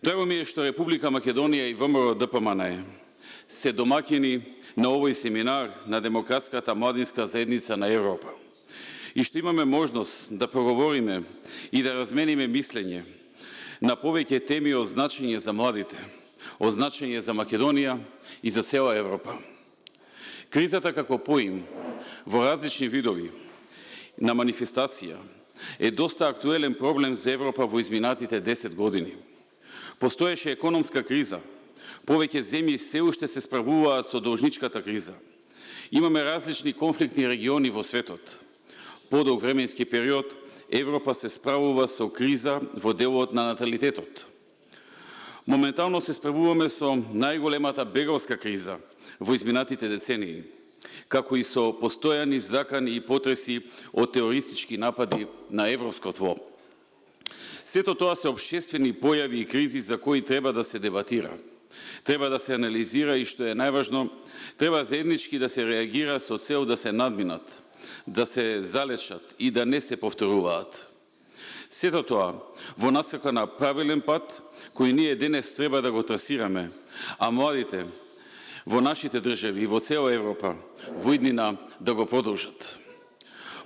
Драго ми е што Република Македонија и ВМРО ДПМН се домаќини на овој семинар на Демократската младинска заедница на Европа и што имаме можност да проговориме и да размениме мислење на повеќе теми од значење за младите, од значење за Македонија и за цела Европа. Кризата како поим во различни видови на манифестација е доста актуелен проблем за Европа во изминатите 10 години. Постоеше економска криза, повеќе земји се уште се справуваат со должничката криза. Имаме различни конфликтни региони во светот. Подолг временски период Европа се справува со криза во делот на наталитетот. Моментално се справуваме со најголемата беговска криза во изминатите децении, како и со постојани закани и потреси од терористички напади на европско тво. Сето тоа се општествени појави и кризи за кои треба да се дебатира. Треба да се анализира и, што е најважно, треба заеднички да се реагира со цел да се надминат, да се залечат и да не се повторуваат. Сето тоа во насока на правилен пат кој ние денес треба да го трасираме, а младите во нашите држави и во цела Европа во иднина да го продолжат.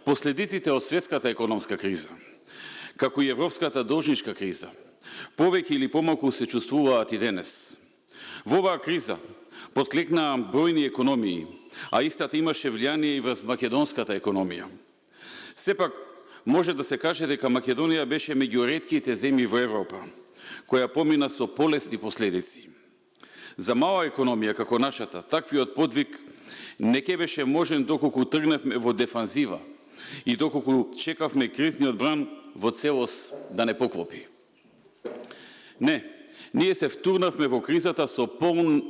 Последиците од светската економска криза, како и европската должничка криза, повеќе или помалку се чувствуваат и денес. Во оваа криза подклекнаа бројни економии, а истата имаше влијание и врз македонската економија. Сепак, може да се каже дека Македонија беше меѓу ретките земји во Европа, која помина со полесни последици. За мала економија како нашата, таквиот подвиг не ке беше можен доколку тргнавме во дефанзива и доколку чекавме кризниот бран во целост да не поклопи. Не, ние се втурнавме во кризата со полн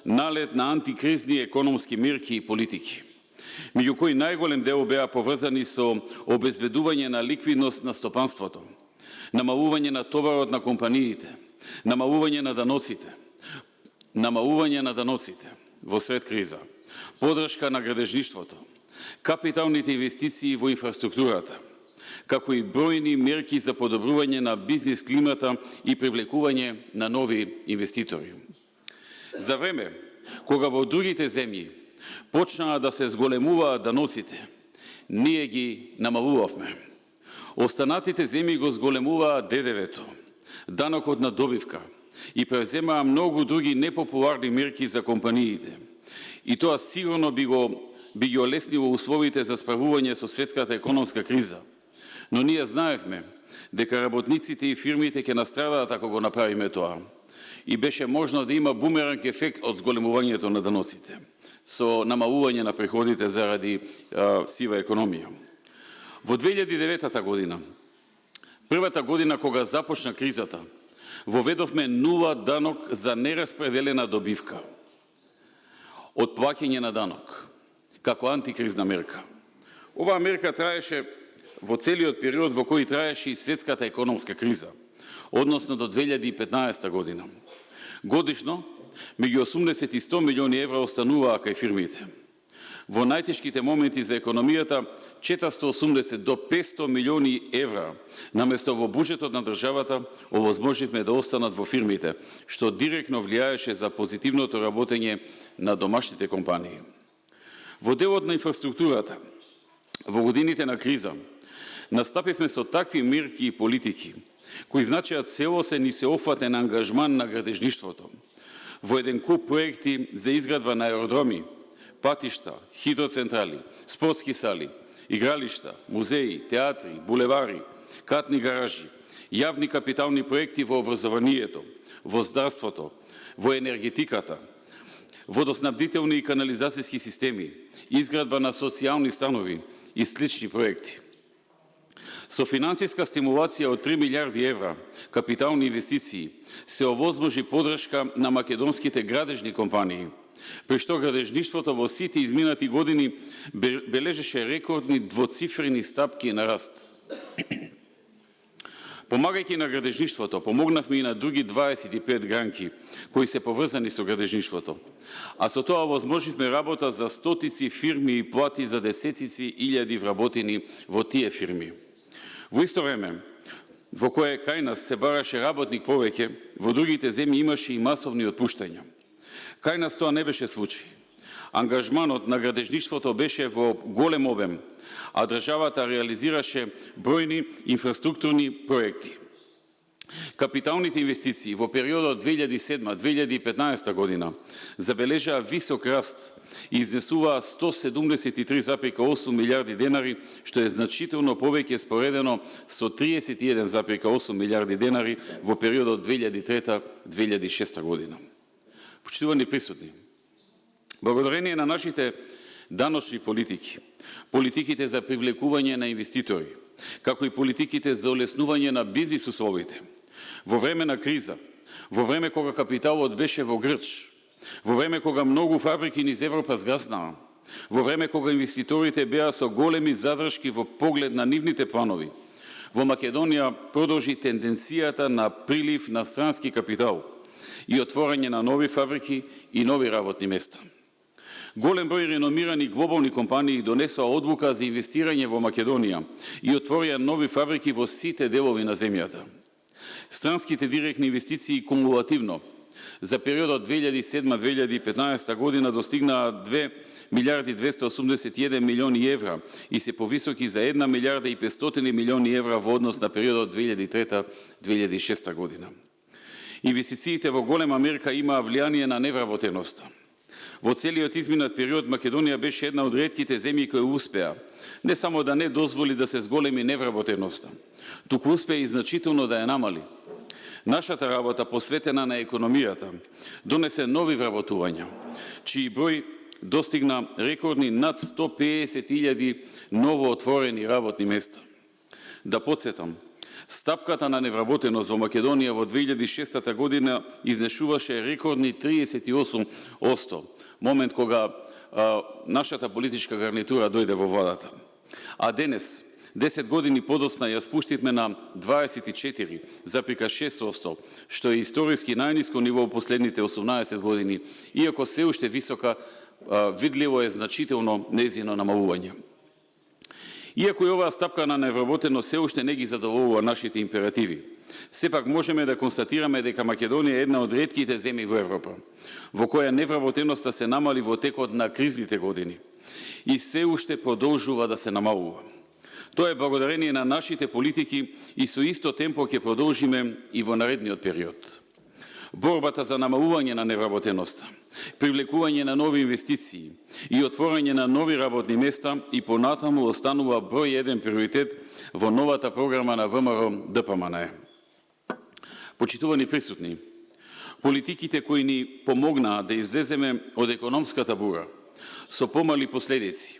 налет на антикризни економски мерки и политики, меѓу кои најголем дел беа поврзани со обезбедување на ликвидност на стопанството, намалување на товарот на компаниите, намалување на даноците во сред криза, подршка на градежништвото, капиталните инвестиции во инфраструктурата, како и бројни мерки за подобрување на бизнис климата и привлекување на нови инвеститори. За време, кога во другите земји почнаа да се зголемуваат даноците, ние ги намалувавме. Останатите земји го зголемуваат ДДВ-то, данокот на добивка и превземаа многу други непопуларни мерки за компаниите. И тоа сигурно би ги олеснило условите за справување со светската економска криза. Но ние знаевме дека работниците и фирмите ќе настрадаат ако го направиме тоа. И беше можно да има бумеранг ефект од зголемувањето на даноците, со намалување на приходите заради сива економија. Во 2009 година, првата година кога започна кризата, воведовме нула данок за нераспределена добивка од плаќање на данок, како антикризна мерка. Оваа мерка траеше во целиот период во кој траеше и светската економска криза, односно до 2015 година. Годишно, меѓу 80 и 100 милиони евра остануваа кај фирмите. Во најтешките моменти за економијата, 480 до 500 милиони евра, наместо во буџетот на државата, овозможивме да останат во фирмите, што директно влијаеше за позитивното работење на домашните компании. Во делот на инфраструктурата, во годините на криза, настапивме со такви мерки и политики, кои значеат целосен и сеопфатен ангажман на градежништвото, во еден куп проекти за изградба на аеродроми, патишта, хидроцентрали, спортски сали, игралишта, музеи, театри, булевари, катни гаражи, јавни капитални проекти во образованието, во здравството, во енергетиката, водоснабдителни и канализацијски системи, изградба на социјални станови и слични проекти. Со финансиска стимулација од 3 милиарди евра капитални инвестиции се овозможи подршка на македонските градежни компании, при што градежништвото во сите изминати години бележеше рекордни двоцифрени стапки на раст. Помагајќи на градежништвото, помогнавме и на други 25 гранки кои се поврзани со градежништвото, а со тоа возможивме работа за стотици фирми и плати за десетици илјади вработени во тие фирми. Во исто време, во кое кај нас се бараше работник повеќе, во другите земји имаше и масовни отпуштања. Кај нас тоа не беше случај. Ангажманот на градежништвото беше во голем обем, а државата реализираше бројни инфраструктурни проекти. Капиталните инвестиции во периодот 2007-2015 година забележаа висок раст и изнесуваа 173,8 милиарди денари, што е значително повеќе споредено со 31,8 милиарди денари во периодот 2003-2006 година. Почитувани присутни, благодарение на нашите даночни политики, политиките за привлекување на инвеститори, како и политиките за олеснување на бизнис условите, во време на криза, во време кога капиталот беше во грч, во време кога многу фабрики низ Европа згаснаа, во време кога инвеститорите беа со големи задршки во поглед на нивните планови, во Македонија продолжи тенденцијата на прилив на странски капитал и отворање на нови фабрики и нови работни места. Голем број реномирани глобални компании донесоа одлука за инвестирање во Македонија и отворија нови фабрики во сите делови на земјата. Странските директни инвестиции кумулативно за периодот 2007-2015 година достигнаа 2 милиарди 281 милиони евра и се повисоки за 1 милиарда и 500 милиони евра во однос на периодот 2003-2006 година. Инвестициите во голема мерка имаа влијание на невработеноста. Во целиот изминат период Македонија беше една од ретките земји кои успеа не само да не дозволи да се зголеми невработеноста, туку успеа и значително да ја намали. Нашата работа посветена на економијата донесе нови вработувања, чии број достигна рекордни над 150.000 ново отворени работни места. Да подсетам, стапката на невработеност во Македонија во 2006 година изнешуваше рекордни 38%, момент кога нашата политичка гарнитура дојде во владата. А денес, 10 години подоцна, ја спуштивме на 24,6%, што е историски најниско ниво во последните 18 години, иако се уште висока, видливо е значително нејзино намалување. Иако и оваа стапка на невработеност се уште не ги задоволува нашите императиви, сепак можеме да констатираме дека Македонија е една од ретките земји во Европа, во која невработеноста се намали во текот на кризните години и се уште продолжува да се намалува. Тоа е благодарение на нашите политики и со исто темпо ќе продолжиме и во наредниот период. Борбата за намалување на невработеноста, привлекување на нови инвестиции и отворање на нови работни места и понатаму останува број еден приоритет во новата програма на ВМРО ДПМНЕ. Почитувани присутни, политиките кои ни помогнаа да излеземе од економската бура со помали последици,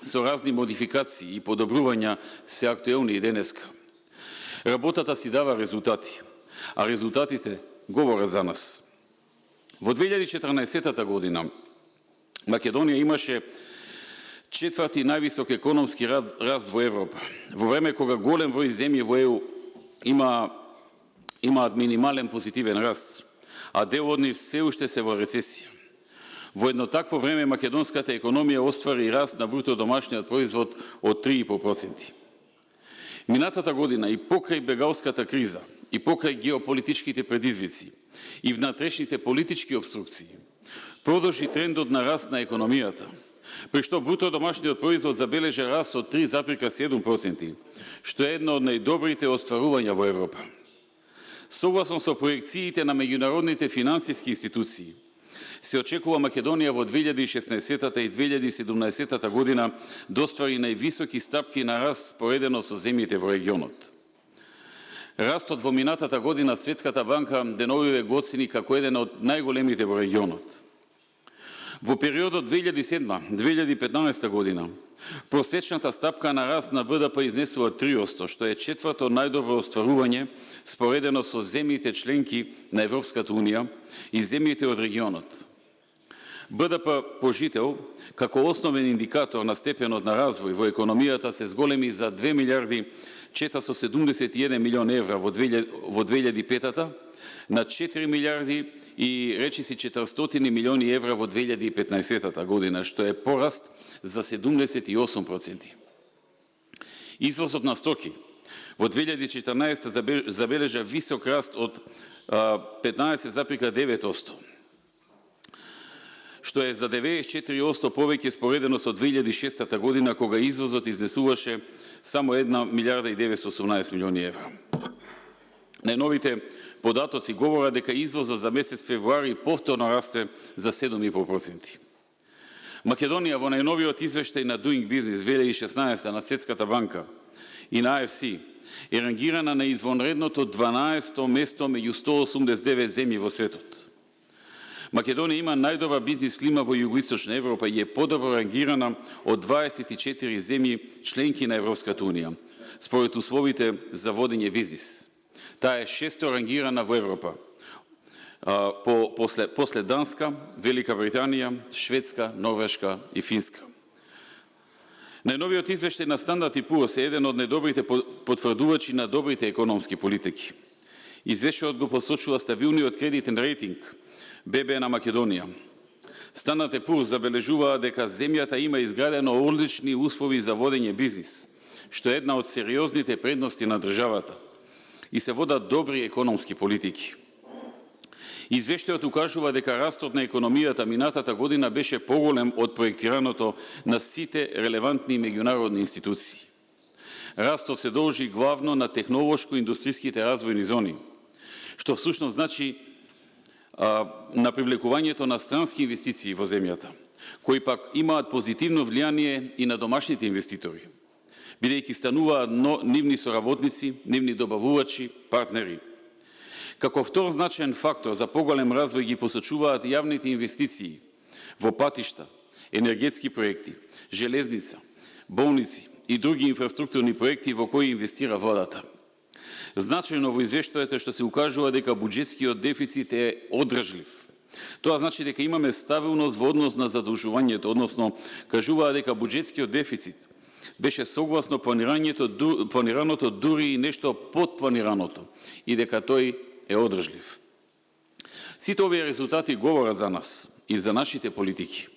со разни модификации и подобрувања се актуелни и денеска. Работата си дава резултати, а резултатите говорат за нас. Во 2014 година Македонија имаше четврти највисок економски раст во Европа, во време кога голем број земји во ЕУ имаат минимален позитивен раст, а дел од нив се уште се во рецесија. Во едно такво време македонската економија оствари раст на бруто домашниот производ од 3,5%. Минатата година и покрај бегалската криза, и покрај геополитичките предизвици и внатрешните политички обструкции, продолжи трендот на раст на економијата, при што бруто домашниот производ забележа раст од 3,7%, што е едно од најдобрите остварувања во Европа. Согласно со проекциите на меѓународните финансиски институции, се очекува Македонија во 2016 и 2017 година да оствари највисоки стапки на раст споредено со земјите во регионот. Растот во минатата година Светската банка деновиве го оцени како еден од најголемите во регионот. Во периодот 2007-2015 година просечната стапка на раст на БДП изнесува 3%, што е четврто најдобро остварување споредено со земјите членки на Европската унија и земјите од регионот. БДП по жител, како основен индикатор на степенот на развој во економијата, се зголеми за 2 милиарди 471 милион евра во 2005 на 4 милиарди и речиси 400 милиони евра во 2015 година, што е пораст за 78%. Извозот на стоки Во 2014 забележа висок раст од 15,9%, што е за 94% повеќе споредено со 2006 година, кога извозот изнесуваше само 1 милиарда и 918 милиони евра. Најновите податоци говорат дека извозот за месец февруари повторно расте за 7,5%. Македонија во најновиот извештај на Doing Business 2016 на Светската банка и на AFC е рангирана на извонредното 12-то место меѓу 189 земји во светот. Македонија има најдобра бизнис клима во југоисточна Европа и е подобро рангирана од 24 земји членки на Европската унија, според условите за водење бизнис. Таа е 6-то рангирана во Европа, после Данска, Велика Британија, Шведска, Норвешка и Финска. Најновиот извештај на Стандард & Пуърс е еден од најдобрите потврдувачи на добрите економски политики. Извештајот го посочува стабилниот кредитен рейтинг ББ на Македонија. Стандард & Пуърс забележува дека земјата има изградено одлични услови за водење бизнис, што е една од сериозните предности на државата, и се водат добри економски политики. Извештајот укажува дека растот на економијата минатата година беше поголем од проектираното на сите релевантни меѓународни институции. Растот се должи главно на технолошко-индустријските развојни зони, што всушност значи на привлекувањето на странски инвестиции во земјата, кои пак имаат позитивно влијание и на домашните инвеститори, бидејќи стануваат нивни соработници, нивни добавувачи, партнери. Како втор значаен фактор за поголем развој ги посочуваат јавните инвестиции во патишта, енергетски проекти, железница, болници и други инфраструктурни проекти во кои инвестира владата. Значајно во извештајот е што се укажува дека буџетскиот дефицит е одржлив. Тоа значи дека имаме стабилност во однос на задолжувањето, односно кажуваа дека буџетскиот дефицит беше согласно планираното, дури и нешто под планираното, и дека тој е одржлив. Сите овие резултати говорат за нас и за нашите политики,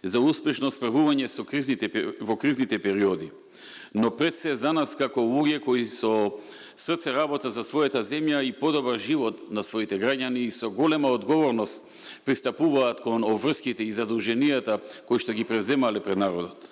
за успешно справување во кризните периоди, но пред се за нас како луѓе кои со срце работа за својата земја и подобар живот на своите граѓани и со голема одговорност пристапуваат кон обврските и задолженијата кои што ги преземале пред народот.